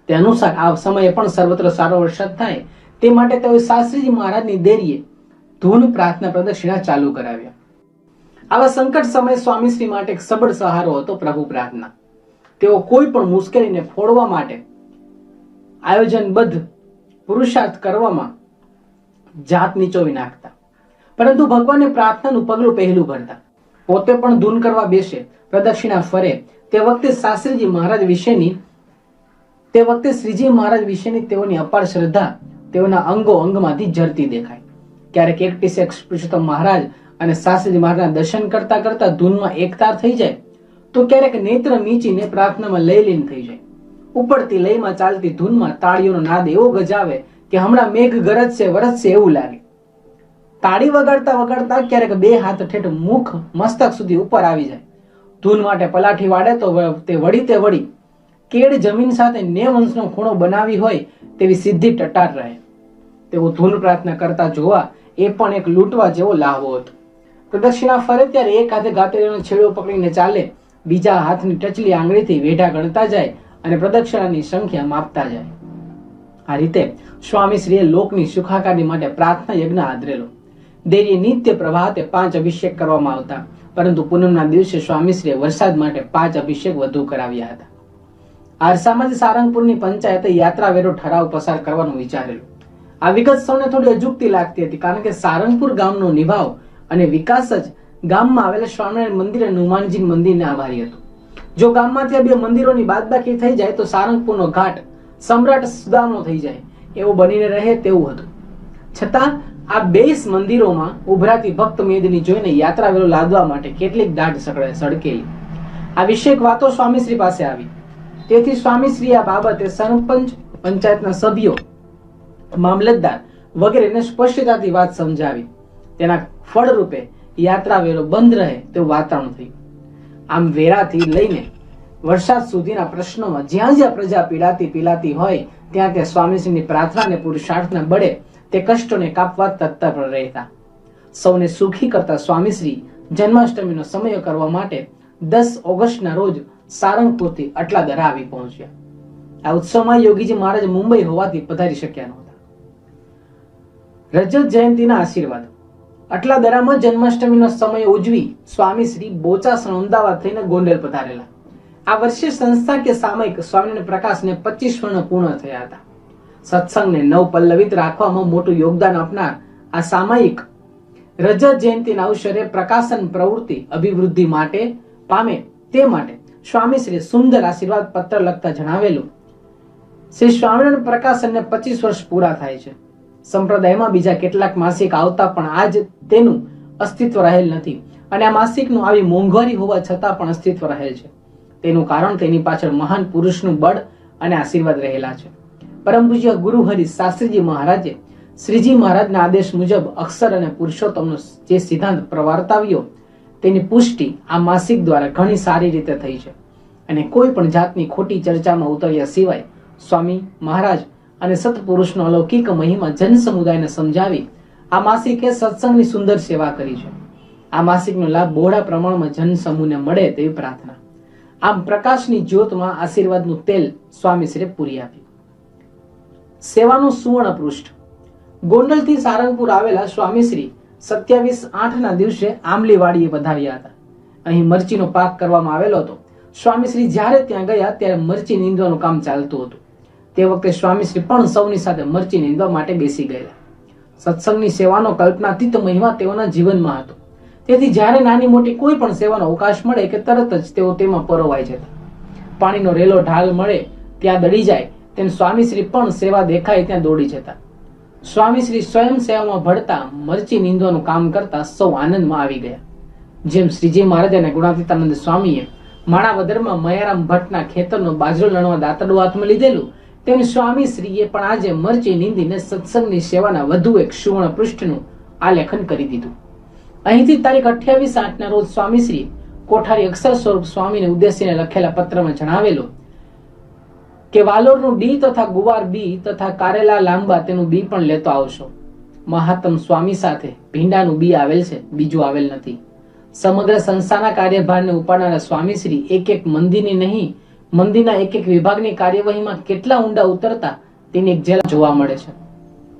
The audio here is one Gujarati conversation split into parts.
તે અનુસાર આ સમયે પણ સર્વત્ર સારો વરસાદ થાય તે માટે તેઓ શાસ્ત્રીજી મહારાજની દેરીએ ધૂન પ્રાર્થના પ્રદક્ષિણા ચાલુ કરાવ્યા. આવા સંકટ સમયે સ્વામીશ્રી માટે એક સબળ સહારો હતો પ્રભુ પ્રાર્થના. તેઓ કોઈ પણ મુશ્કેલીને ફોડવા માટે આયોજનબદ્ધ પુરુષાર્થ કરવામાં જાત નીચોવી નાખતા, પરંતુ ભગવાનને પ્રાર્થનાનું પગલું પહેલું ભરતા. પોતે પણ ધૂન કરવા બેસે, પ્રદક્ષિણા ફરે, તે વખતે શ્રીજી મહારાજ વિશેની તેઓની અપાર શ્રદ્ધા તેઓના અંગો અંગમાંથી ઝરતી દેખાય. ક્યારેક એકટીસે પુરુષોત્તમ મહારાજ અને શાસ્ત્રીજી મહારાજના દર્શન કરતા કરતા ધૂનમાં એકતાર થઈ જાય, તો ક્યારેક નેત્ર મીચીને પ્રાર્થનામાં લયલીન થઈ જાય. ઉપડતી લયમાં ચાલતી ધૂનમાં તાળીઓનો નાદ એવો ગજાવે કે હમણાં મેઘ ગરજશે વરસશે એવું લાગે. તાળી વગાડતા વગાડતા ક્યારેક બે હાથ ઠેઠ મુખ મસ્તક સુધી ઉપર આવી જાય. ધૂન માટે પલાઠી વાળે તો તે વળી કેડ જમીન સાથે 9 અંશનો ખૂણો બનાવી હોય તેવી સીધી ટટાર રહે. તેઓ ધૂન પ્રાર્થના કરતા જોવા એ પણ એક લૂંટવા જેવો લાહવો હતો. પ્રદક્ષિણા ફરે ત્યારે એક હાથે ગાતડીનો છેડો પકડીને ચાલે, બીજા હાથની ટચલી આંગળીથી વેઢા ગણતા જાય અને પ્રદક્ષિણાની સંખ્યા માપતા જાય. આ રીતે સ્વામીશ્રીએ લોકની સુખાકારી માટે પ્રાર્થના યજ્ઞ આદરેલો. દેરીએ નિત્ય પ્રભાતે 5 અભિષેક કરવામાં આવતા, પરંતુ પૂનમના દિવસે સ્વામીશ્રીએ વરસાદ માટે 5 અભિષેક વધુ કરાવ્યા હતા. આરસામાં જ સારંગપુરની પંચાયતે યાત્રા વેરો ઠરાવ પસાર કરવાનું વિચારેલું. આ વિગત સૌને થોડી અજુગતી લાગતી હતી, કારણ કે સારંગપુર ગામનો નિભાવ અને વિકાસ જ ગામમાં આવેલા સ્વામિનારાયણ મંદિર અને હનુમાનજી મંદિરને આભારી હતું. જો ગામમાંથી આ 2 મંદિરોની બાદબાકી થઈ જાય તો સારંગપુરનો ઘાટ સમ્રાટ સુદામનો થઈ જાય એવું બનીને રહે તેવું હતું. છતાં આ 2 મંદિરોમાં ઉભરાતી ભક્ત મેદની જોઈને યાત્રા વેરો લાદવા માટે કેટલીક દાઢ સડકેલી. આ વિષયક વાતો સ્વામીશ્રી પાસે આવી. તેથી સ્વામીશ્રી આ બાબતે સરપંચ, પંચાયતના સભ્યો, મામલતદાર વગેરેને સ્પષ્ટતાથી વાત સમજાવી. તેના ફળરૂપે યાત્રા વેરો બંધ રહે તેવું વાતાવરણ થયું. આમ વેરાથી લઈને વરસાદ સુધીના પ્રશ્નોમાં જ્યાં પ્રજા પીડાતી હોય ત્યાં સ્વામીશ્રીની પ્રાર્થના અને પુરુષાર્થના બળે તે કષ્ટોને કાપવા તત્પર રહેતા. સૌને સુખી કરતા સ્વામીશ્રી જન્માષ્ટમીનો સમય કરવા માટે 10 ઓગસ્ટના રોજ સારંગપુરથી અટલાદરા આવી પહોંચ્યા. આ ઉત્સવમાં યોગીજી મહારાજ મુંબઈ હોવાથી પધારી શક્યા નહોતા. રજત જયંતિના આશીર્વાદ. અટલાદરામાં જન્માષ્ટમીનો સમય ઉજવી સ્વામીશ્રી બોચાસણ અમદાવાદ થઈને ગોંડલ પધારેલા. આ વર્ષે સંસ્થા કે સામયિક સ્વામિનારાયણ પ્રકાશને 25 વર્ષ પૂર્ણ થયા હતા. સત્સંગને નવપલ્લવિત રાખવામાં મોટું યોગદાન આપનાર આ સામયિક રજત જયંતિના અવસરે પ્રકાશન પ્રવૃત્તિ અભિવૃદ્ધિ માટે પામે તે માટે સ્વામીશ્રી સુંદર આશીર્વાદ પત્ર લખતા જણાવેલું, શ્રી સ્વામિનારાયણ પ્રકાશનને 25 વર્ષ પૂરા થાય છે. સંપ્રદાયમાં બીજા કેટલાક માસિક આવતા પણ આજ તેનું અસ્તિત્વ રહેલ નથી, અને આ માસિકનું આવી મોંઘવારી હોવા છતાં પણ અસ્તિત્વ રહેલ છે. તેનું કારણ તેની પાછળ મહાન પુરુષનું બળ અને આશીર્વાદ રહેલા છે. પરમ પૂજ્ય ગુરુહરિ શાસ્ત્રીજી મહારાજે શ્રીજી મહારાજના આદેશ મુજબ અક્ષર અને પુરુષોત્તમનો જે સિદ્ધાંત પ્રવર્તાવ્યો તેની પુષ્ટિ આ માસિક દ્વારા ઘણી સારી રીતે થઈ છે. અને કોઈ પણ જાતની ખોટી ચર્ચામાં ઉતર્યા સિવાય સ્વામી મહારાજ અને સત્પુરુષનો અલૌકિક મહિમા જન સમુદાયને સમજાવી આ માસિકે સત્સંગની સુંદર સેવા કરી છે. આ માસિકનો લાભ બહોળા પ્રમાણમાં જન સમૂહને મળે તેવી પ્રાર્થના. આમ પ્રકાશની જ્યોતમાં આશીર્વાદનું તેલ સ્વામીશ્રીએ પૂરી આપ્યું. સેવાનું સુવર્ણ પૃષ્ઠ. ગોંડલથી સારંગપુર આવેલા સ્વામીશ્રી 27/8ના દિવસે આંબલીવાડીએ પધાર્યા હતા. અહીં મરચીનો પાક કરવામાં આવેલો હતો. સ્વામીશ્રી જ્યારે ત્યાં ગયા ત્યારે મરચી નીંદવાનું કામ ચાલતું હતું. તે વખતે સ્વામીશ્રી પણ સૌની સાથે મરચી નીંદવા માટે બેસી ગયેલા. સત્સંગની સેવાનો કલ્પનાતીત મહિમા તેઓના જીવનમાં હતો. તેથી જ્યારે નાની મોટી કોઈ પણ સેવાનો અવકાશ મળે કે તરત જ તેઓ તેમાં પરોવાઈ જતા. પાણીનો રેલો ઢાલ મળે ત્યાં દડી જાય તેમ સ્વામીશ્રી પણ સેવા દેખાય ત્યાં દોડી જતા. સ્વામીશ્રી સ્વયં સેવામાં ભળતા મરચી નીંદવાનું કામ કરતા સૌ આનંદમાં આવી ગયા. જેમ શ્રીજી મહારાજ અને ગુણાતીતાનંદ સ્વામીએ માણાવદરમાં મયારામ ભટ્ટના ખેતરનો બાજરો લણવા દાંતરડું હાથમાં લીધેલું, તેમ સ્વામીશ્રીએ પણ આજે મરચી નીંદીને સત્સંગની સેવાના વધુ એક સુવર્ણ પૃષ્ઠનું આલેખન કરી દીધું. અહીંથી તારીખ 28/8ના રોજ સ્વામીશ્રી કોઠારી અક્ષર સ્વરૂપ સ્વામીને ઉદ્દેશીને લખેલા પત્રમાં જણાવેલું કે વાલોરનું બી તથા ગુવાર બી તથા કારેલા લાંબા તેનું બી પણ લેતો આવશો. મહાત્મ સ્વામી સાથે ભીંડાનું બી આવેલ છે, બીજું આવેલ નથી. સમગ્ર સંસ્થાના કાર્યભારને ઉપાડનારા સ્વામીશ્રી એક મંદિરની નહીં મંદિરના એક એક વિભાગની કાર્યવાહીમાં કેટલા ઊંડા ઉતરતા તેની એક ઝલક જોવા મળે છે.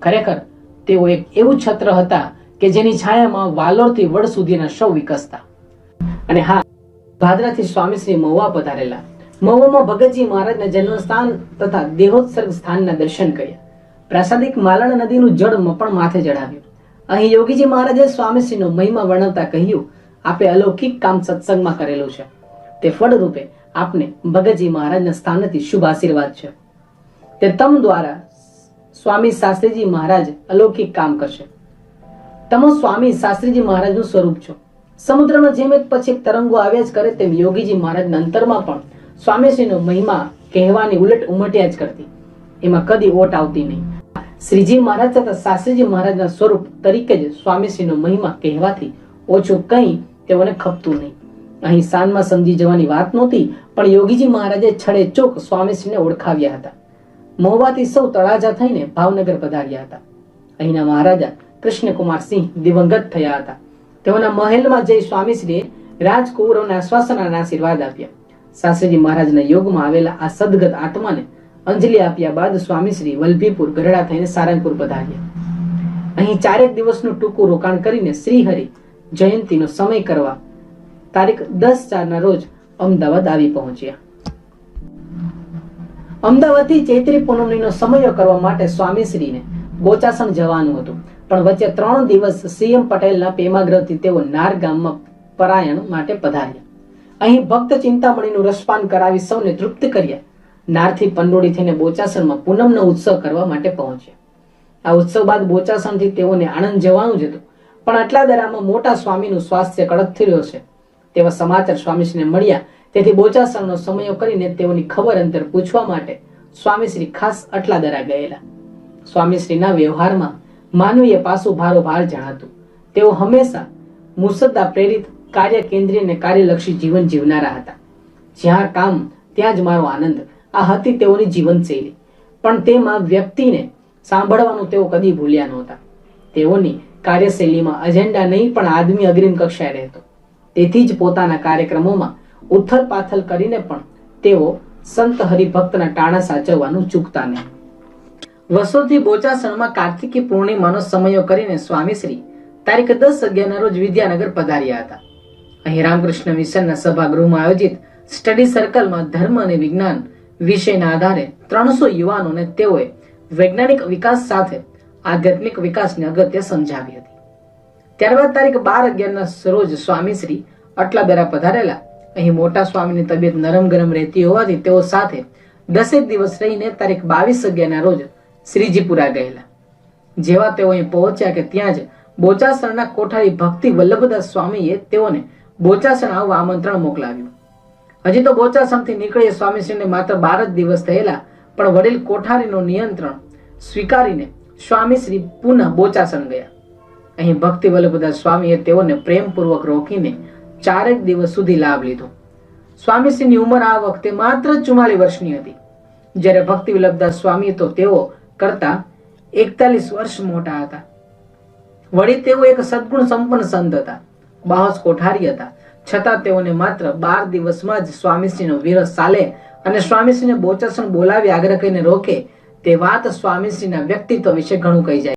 ખરેખર તેઓ એક એવું છત્ર હતા કે જેની છાયામાં વાલોરથી વડ સુધીના શવ વિકસતા. અને હા, ભાદરાથી સ્વામીશ્રી મહુવા પધારેલા. મહુવામાં ભગતજી મહારાજના જન્મસ્થાન તથા દેહોત્સર્ગ સ્થાનના દર્શન કર્યા. પ્રાસાદિક માલણ નદીનું જળ પણ માથે ચડાવ્યું. અહીં યોગીજી મહારાજે સ્વામીશ્રીનો મહિમા વર્ણવતા કહ્યું, આપે અલૌકિક કામ સત્સંગમાં કરેલું છે. તે ફળ રૂપે આપને ભગતજી મહારાજના સ્થાનથી શુભ આશીર્વાદ છે. તે તમ દ્વારા સ્વામી શાસ્ત્રીજી મહારાજ અલૌકિક કામ કરશે. તમો સ્વામી શાસ્ત્રીજી મહારાજનું સ્વરૂપ છો. સમુદ્રમાં જેમ એક પછી એક તરંગો આવ્યા જ કરે તેમ યોગીજી મહારાજના અંતરમાં પણ સ્વામીશ્રીનો મહિમા કહેવાની ઉલટ ઉમટ્યા જ કરતી. એમાં કદી ઓટ આવતી નહીં. શ્રીજી મહારાજ તથા શાસ્ત્રીજી મહારાજના સ્વરૂપ તરીકે જ સ્વામીશ્રીનો મહિમા કહેવાથી ઓછું કંઈ તેઓને ખપતું નહીં. અહીં સાનમાં સમજી જવાની વાત નહોતી, પણ યોગીજી મહારાજે છડે ચોક સ્વામીશ્રીને ઓળખાવ્યા હતા. મહુવાથી સૌ તળાજા થઈને ભાવનગર પધાર્યા હતા. અહીંના મહારાજા કૃષ્ણકુમાર સિંહ દિવંગત થયા હતા. તેઓના મહેલમાં જઈ સ્વામીશ્રીએ રાજકુંવરોને આશ્વાસન અને આશીર્વાદ આપ્યા. શાસ્ત્રીજી મહારાજના યોગમાં આવેલા આ સદગત આત્માને અંજલિ આપ્યા બાદ સ્વામીશ્રી વલ્લભીપુર ગરડા થઈને સારંગપુર પધાર્યા. અહીં 4 દિવસનું ટૂંકું રોકાણ કરીને શ્રીહરિ જયંતીનો સમય કરવા તારીખ 10/4 રોજ અમદાવાદ આવી પહોંચ્યા. અમદાવાદથી ચૈત્રી પૂનમનો સમય કરવા માટે સ્વામીશ્રીને બોચાસણ જવાનું હતું, પણ વચ્ચે 3 દિવસ સીએમ પટેલના પ્રેમાગ્રહથી તેઓ નાર ગામમાં પરાયણ માટે પધાર્યા. અહીં ભક્ત ચિંતામણીનું રસપાન કરાવી સૌને તૃપ્ત કર્યા. નારથી પંડોળી થઈને બોચાસણમાં પૂનમનો ઉત્સવ કરવા માટે પહોંચ્યા. આ ઉત્સવ બાદ બોચાસણથી તેઓને આણંદ જવાનું જ હતું, પણ આટલા દરામાં મોટા સ્વામીનું સ્વાસ્થ્ય કડક થઈ રહ્યો છે તેવા સમાચાર સ્વામીશ્રીને મળ્યા. તેથી બોચાસણનો સમય કરીને તેઓની ખબર અંતર પૂછવા માટે સ્વામીશ્રી ખાસ આટલા દરા ગયેલા. સ્વામીશ્રીના વ્યવહારમાં માનવીય પાસું ભારોભાર જણાતું. તેઓ હંમેશા મુસદ્દા પ્રેરિત, કાર્ય કેન્દ્રીય અને કાર્યલક્ષી જીવન જીવનારા હતા. જ્યાં કામ ત્યાં જ મારો આનંદ, આ હતી તેઓની જીવનશૈલી. પણ તેમાં વ્યક્તિને સાંભળવાનું તેઓ કદી ભૂલ્યા નહોતા. તેઓની કાર્યશૈલીમાં અજેન્ડા નહીં, પણ આદમી અગ્રીમ કક્ષાએ રહેતો. તેથી જ પોતાના કાર્યક્રમોમાં ઉથલ પાથલ કરીને પણ તેઓ સંત હરિભક્તના ટાણા સાચવવાનું ચૂકતા નહીં. વર્ષોથી બોચાસણમાં કાર્તિકી પૂર્ણિમાનો સમયો કરીને સ્વામીશ્રી તારીખ 10/11 રોજ વિદ્યાનગર પધાર્યા હતા. અહીં રામકૃષ્ણ મિશનના સભાગૃહમાં આયોજિત સ્ટડી સર્કલમાં ધર્મ અને વિજ્ઞાન વિષયના આધારે 300 યુવાનોને તેઓએ વૈજ્ઞાનિક વિકાસ સાથે આધ્યાત્મિક વિકાસની અગત્ય સમજાવી હતી. ત્યારબાદ તારીખ 12/11 રોજ સ્વામીશ્રી અટલાદરા પધારેલા. અહીં મોટા સ્વામીની તબિયત નરમ ગરમ રહેતી હોવાથી તેઓ સાથે 10 દિવસ રહીને તારીખ 22/11 રોજ શ્રીજીપુરા ગયેલા. જેવા તેઓ અહીં પહોંચ્યા કે ત્યાં જ બોચાસણના કોઠારી ભક્તિ વલ્લભદાસ સ્વામીએ તેઓને બોચાસણ આવવા આમંત્રણ મોકલાવ્યું. હજી તો બોચાસણથી નીકળીએ સ્વામીશ્રીને માત્ર 12 જ દિવસ થયેલા, પણ વડીલ કોઠારીનું નિયંત્રણ સ્વીકારીને સ્વામીશ્રી પુનઃ બોચાસણ ગયા. અહીં ભક્તિ વલ્લભદાસ સ્વામીએ તેઓને પ્રેમપૂર્વક રોકીને 4 દિવસ સુધી લાભ લીધો. સ્વામીશ્રીની ઉંમર આ વખતે માત્ર 44 વર્ષની હતી, જ્યારે ભક્તિ વલ્લભદાસ સ્વામી તો તેઓ કરતા 41 વર્ષ મોટા હતા. વળી તેઓ એક સદગુણ સંપન્ન સંત હતા, બાહોશ કોઠારી હતા. છતાં તેઓને માત્ર 12 દિવસમાં જ સ્વામીશ્રીનો વિરહ સાલે અને સ્વામીશ્રીને બોચાસણ બોલાવી આગ્રહ કરીને રોકે તે વાત સ્વામીશ્રીના વ્યક્તિત્વ વિશે ઘણું કહી જાય.